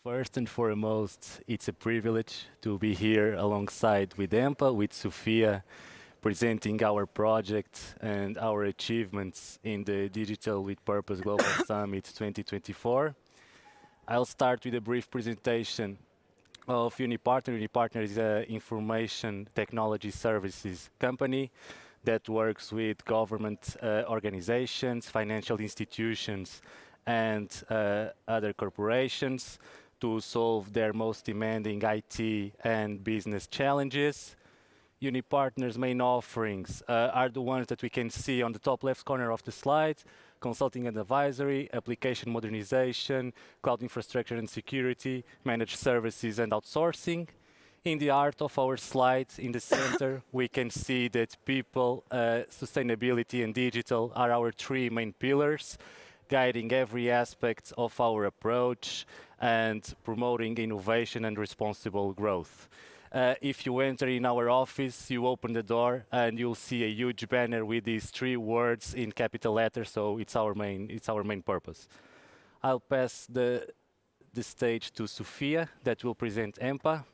First and foremost, it's a privilege to be here alongside with EMPA, with Sofia, presenting our project and our achievements in the Digital with Purpose Global Summit 2024. I'll start with a brief presentation of Unipartner. Unipartner is an information technology services company that works with government organizations, financial institutions, and other corporations to solve their most demanding IT and business challenges. Unipartner's main offerings are the ones that we can see on the top left corner of the slide: consulting and advisory, application modernization, cloud infrastructure and security, managed services and outsourcing. In the art of our slides in the center, we can see that people, sustainability and digital are our three main pillars, guiding every aspect of our approach and promoting innovation and responsible growth. If you enter in our office, you open the door and you'll see a huge banner with these three words in capital letters, so it's our main purpose. I'll pass the stage to Sofia that will present EMPA.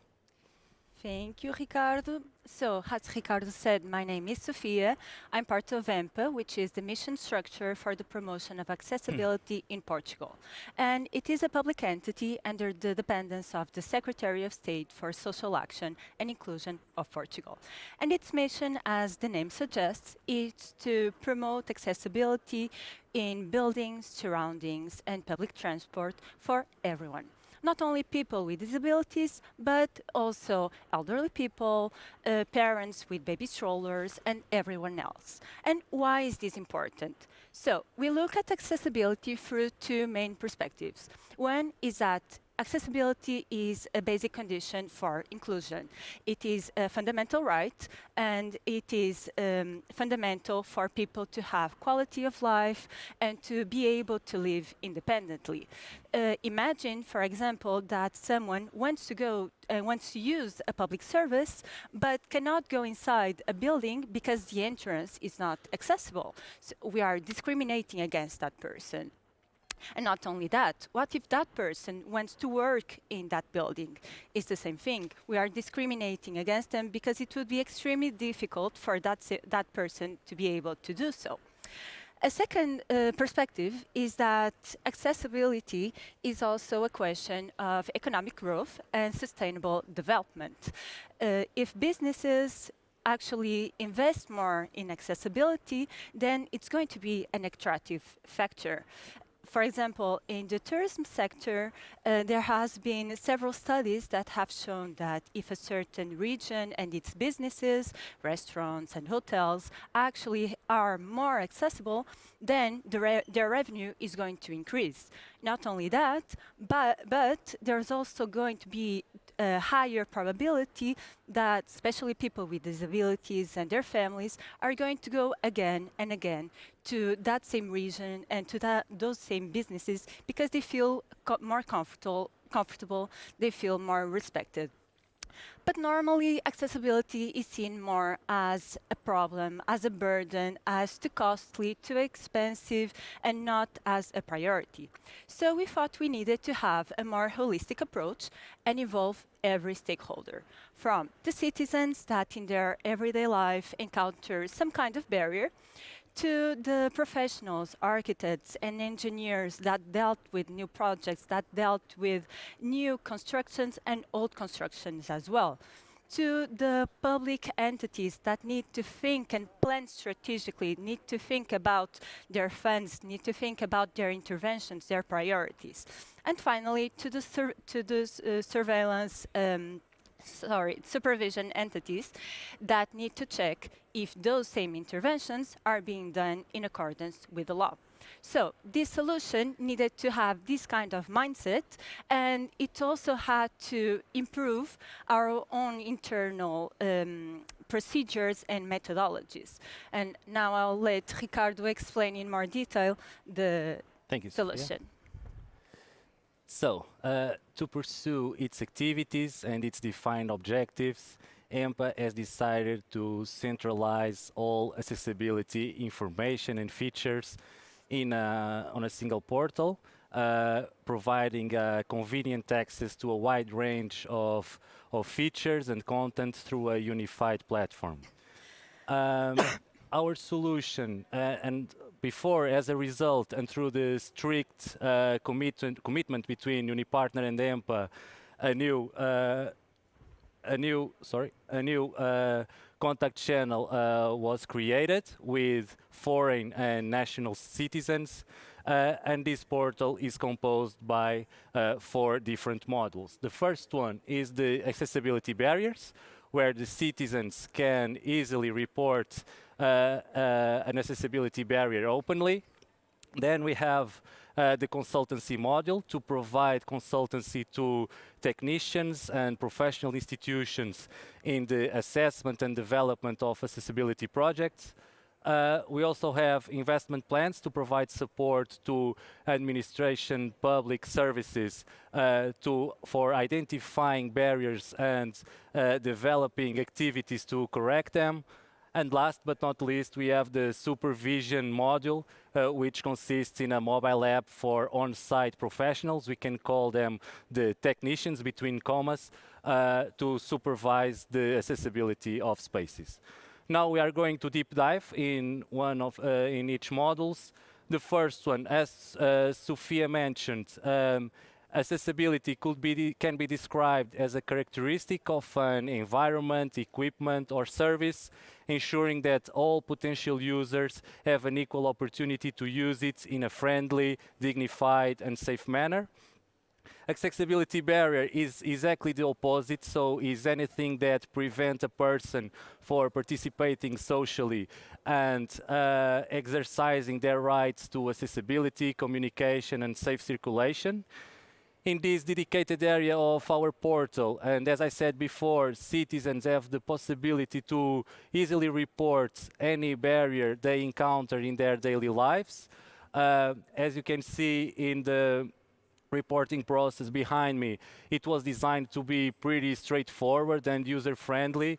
Thank you, Ricardo. So, as Ricardo said, my name is Sofia. I'm part of EMPA, which is the mission structure for the promotion of accessibility in Portugal. And it is a public entity under the dependence of the Secretary of State for Social Action and Inclusion of Portugal. And its mission, as the name suggests, is to promote accessibility in buildings, surroundings, and public transport for everyone. Not only people with disabilities, but also elderly people, parents with baby strollers, and everyone else. And why is this important? So we look at accessibility through two main perspectives. One is that accessibility is a basic condition for inclusion. It is a fundamental right, and it is fundamental for people to have quality of life and to be able to live independently. Imagine, for example, that someone wants to use a public service, but cannot go inside a building because the entrance is not accessible. So we are discriminating against that person. And not only that, what if that person wants to work in that building? It's the same thing. We are discriminating against them because it would be extremely difficult for that person to be able to do so. A second perspective is that accessibility is also a question of economic growth and sustainable development. If businesses actually invest more in accessibility, then it's going to be an attractive factor. For example, in the tourism sector, there has been several studies that have shown that if a certain region and its businesses, restaurants and hotels actually are more accessible, then their revenue is going to increase. Not only that, but there's also going to be a higher probability that especially people with disabilities and their families are going to go again and again to that same region and to those same businesses because they feel more comfortable, they feel more respected. But normally, accessibility is seen more as a problem, as a burden, as too costly, too expensive, and not as a priority. So we thought we needed to have a more holistic approach and involve every stakeholder, from the citizens that in their everyday life encounter some kind of barrier, to the professionals, architects and engineers that dealt with new projects, that dealt with new constructions and old constructions as well, to the public entities that need to think and plan strategically, need to think about their funds, need to think about their interventions, their priorities. And finally, to the supervision entities that need to check if those same interventions are being done in accordance with the law. So this solution needed to have this kind of mindset, and it also had to improve our own internal procedures and methodologies. And now I'll let Ricardo explain in more detail the solution. Yeah. So, to pursue its activities and its defined objectives, EMPA has decided to centralize all accessibility information and features on a single portal. providing convenient access to a wide range of features and content through a unified platform. Um, our solution, and before, as a result, and through the strict commitment between Unipartner and EMPA, a new contact channel was created with foreign and national citizens, and this portal is composed by 4 different modules. The first one is the accessibility barriers, where the citizens can easily report an accessibility barrier openly. Then we have the consultancy module to provide consultancy to technicians and professional institutions in the assessment and development of accessibility projects. We also have investment plans to provide support to administration public services for identifying barriers and developing activities to correct them. And last but not least, we have the supervision module, which consists in a mobile app for on-site professionals. We can call them the technicians, between commas, to supervise the accessibility of spaces. Now we are going to deep dive in in each modules. The first one, as Sofia mentioned, accessibility can be described as a characteristic of an environment, equipment, or service, ensuring that all potential users have an equal opportunity to use it in a friendly, dignified, and safe manner. Accessibility barrier is exactly the opposite, so is anything that prevents a person for participating socially and exercising their rights to accessibility, communication, and safe circulation. In this dedicated area of our portal, and as I said before, citizens have the possibility to easily report any barrier they encounter in their daily lives. As you can see in the reporting process behind me, it was designed to be pretty straightforward and user-friendly,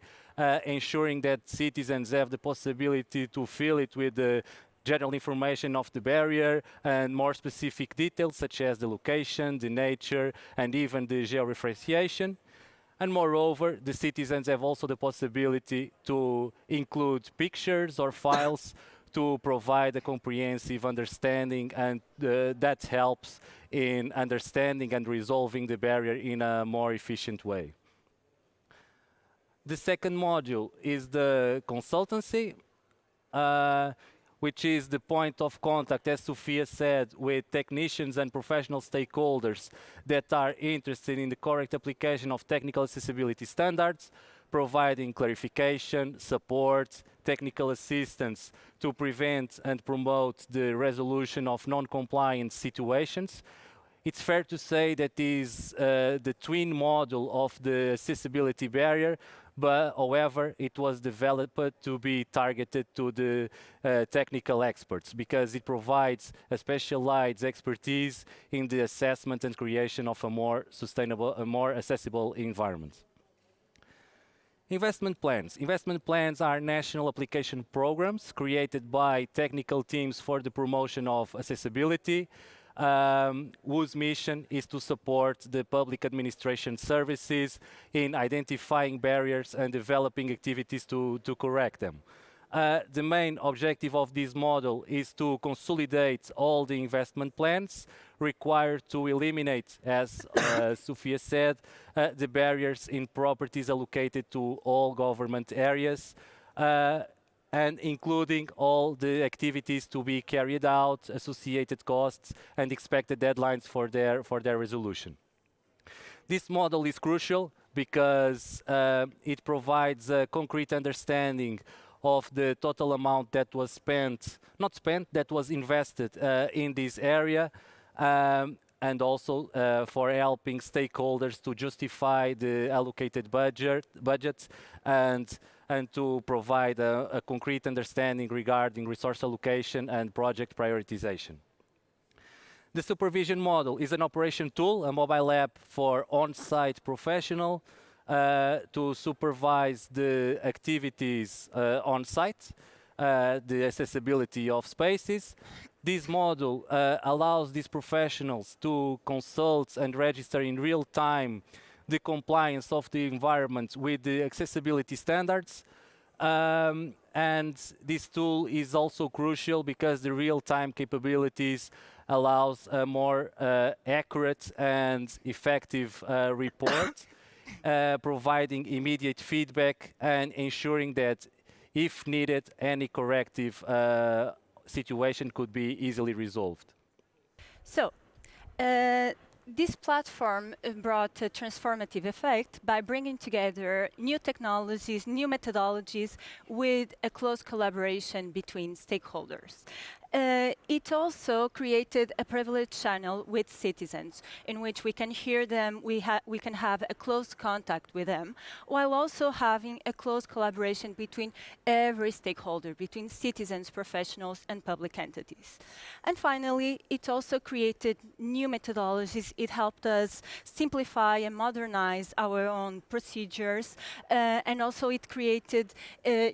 ensuring that citizens have the possibility to fill it with the general information of the barrier and more specific details such as the location, the nature, and even the georeferentiation. And moreover, the citizens have also the possibility to include pictures or files to provide a comprehensive understanding, and that helps in understanding and resolving the barrier in a more efficient way. The second module is the consultancy, which is the point of contact, as Sofia said, with technicians and professional stakeholders that are interested in the correct application of technical accessibility standards, providing clarification, support, technical assistance to prevent and promote the resolution of non-compliant situations. It's fair to say that is the twin module of the accessibility barrier, but however, it was developed to be targeted to the technical experts because it provides a specialized expertise in the assessment and creation of a more sustainable, a more accessible environment. Investment plans. Investment plans are national application programs created by technical teams for the promotion of accessibility, whose mission is to support the public administration services in identifying barriers and developing activities to correct them. The main objective of this model is to consolidate all the investment plans required to eliminate, as Sofia said, the barriers in properties allocated to all government areas, and including all the activities to be carried out, associated costs, and expected deadlines for their resolution. This model is crucial because it provides a concrete understanding of the total amount that was that was invested in this area, and also for helping stakeholders to justify the allocated budgets and to provide a concrete understanding regarding resource allocation and project prioritization. The supervision model is an operation tool, a mobile app for on-site professional to supervise the activities on site, the accessibility of spaces. This model allows these professionals to consult and register in real time the compliance of the environment with the accessibility standards. And this tool is also crucial because the real-time capabilities allows a more accurate and effective report, providing immediate feedback and ensuring that, if needed, any corrective situation could be easily resolved. So, this platform brought a transformative effect by bringing together new technologies, new methodologies with a close collaboration between stakeholders. It also created a privileged channel with citizens in which we can hear them, we can have a close contact with them, while also having a close collaboration between every stakeholder, between citizens, professionals, and public entities. And finally, it also created new methodologies. It helped us simplify and modernize our own procedures, and also it created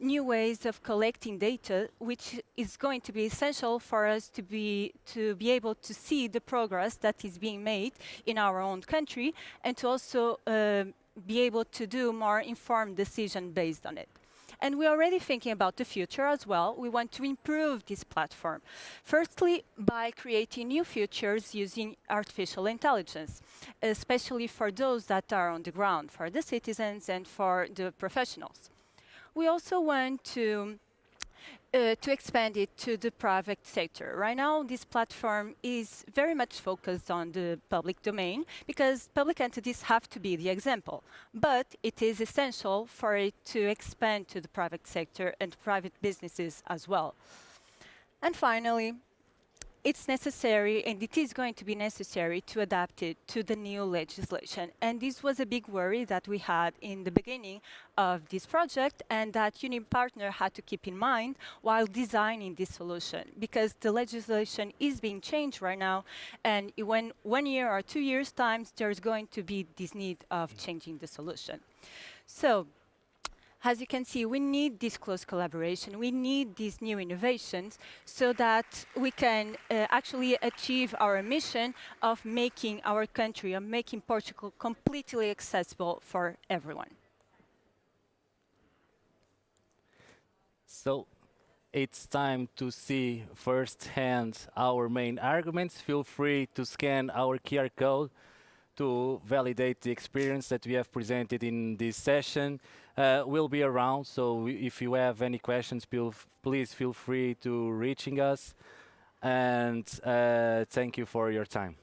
new ways of collecting data, which is going to be essential for us to be able to see the progress that is being made in our own country, and to also be able to do more informed decision based on it. And we're already thinking about the future as well. We want to improve this platform. Firstly, by creating new features using artificial intelligence, especially for those that are on the ground, for the citizens and for the professionals. We also want to expand it to the private sector. Right now, this platform is very much focused on the public domain because public entities have to be the example. But it is essential for it to expand to the private sector and private businesses as well. And finally, it's necessary, and it is going to be necessary, to adapt it to the new legislation. And this was a big worry that we had in the beginning of this project, and that Unipartner had to keep in mind while designing this solution, because the legislation is being changed right now, and when 1 year or 2 years' time, there's going to be this need of changing the solution. So, as you can see, we need this close collaboration. We need these new innovations so that we can actually achieve our mission of making our country, of making Portugal completely accessible for everyone. So it's time to see firsthand our main arguments. Feel free to scan our QR code to validate the experience that we have presented in this session. We'll be around, so if you have any questions, please feel free to reaching us. And thank you for your time.